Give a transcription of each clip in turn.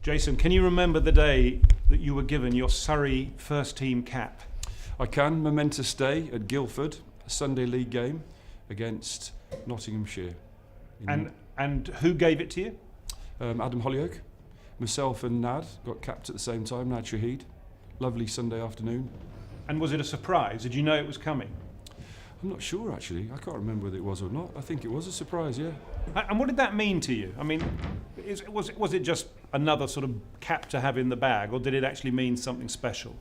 Jason, can you remember the day that you were given your Surrey first team cap? I can. Momentous day at Guildford, a Sunday league game against Nottinghamshire. And who gave it to you? Adam Hollyoake, myself and Nad got capped at the same time, Nad Shahid. Lovely Sunday afternoon. And was it a surprise? Did you know it was coming? I'm not sure actually. I can't remember whether it was or not. I think it was a surprise, yeah. And what did that mean to you? I mean, was it just another sort of cap to have in the bag, or did it actually mean something special?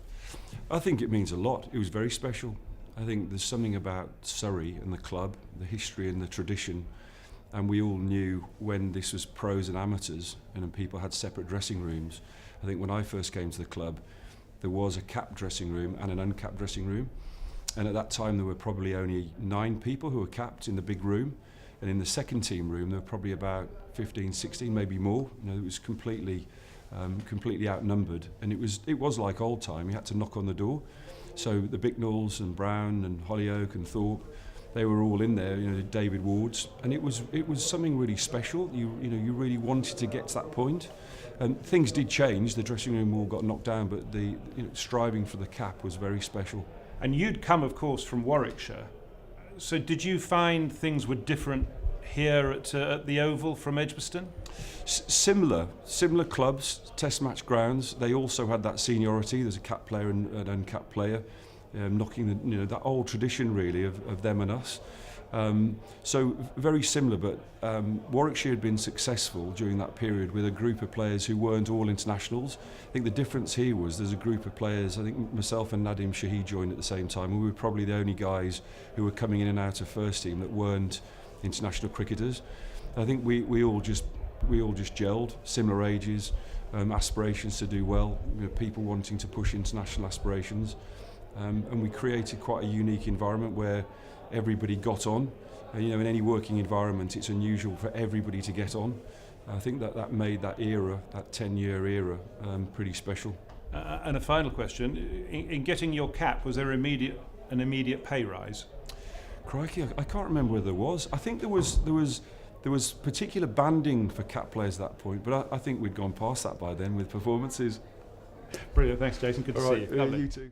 I think it means a lot. It was very special. I think there's something about Surrey and the club, the history and the tradition, and we all knew when this was pros and amateurs and people had separate dressing rooms. I think when I first came to the club, there was a capped dressing room and an uncapped dressing room. And at that time there were probably only 9 people who were capped in the big room, and in the second team room there were probably about 15, 16, maybe more. You know, it was completely outnumbered, and it was like old time. You had to knock on the door. So the Bicknells and Brown and Hollyoake and Thorpe, they were all in there. You know, David Wards, and it was something really special. You really wanted to get to that point. And things did change. The dressing room wall got knocked down, but the striving for the cap was very special. And you'd come, of course, from Warwickshire. So did you find things were different here at the Oval from Edgbaston? Similar clubs, test match grounds. They also had that seniority. There's a cap player and an uncapped player, knocking that old tradition really of them and us. So very similar, but Warwickshire had been successful during that period with a group of players who weren't all internationals. I think the difference here was there's a group of players, I think myself and Nadim Shahid joined at the same time, and we were probably the only guys who were coming in and out of first team that weren't international cricketers. I think we all just gelled, similar ages, aspirations to do well, people wanting to push international aspirations, and we created quite a unique environment where everybody got on. In any working environment it's unusual for everybody to get on. I think that made that era, that 10-year era, pretty special. And a final question, in getting your cap, was there an immediate pay rise? Crikey, I can't remember whether there was. I think there was particular banding for cap players at that point, but I think we'd gone past that by then with performances. Brilliant, thanks Jason, good to see you. You too.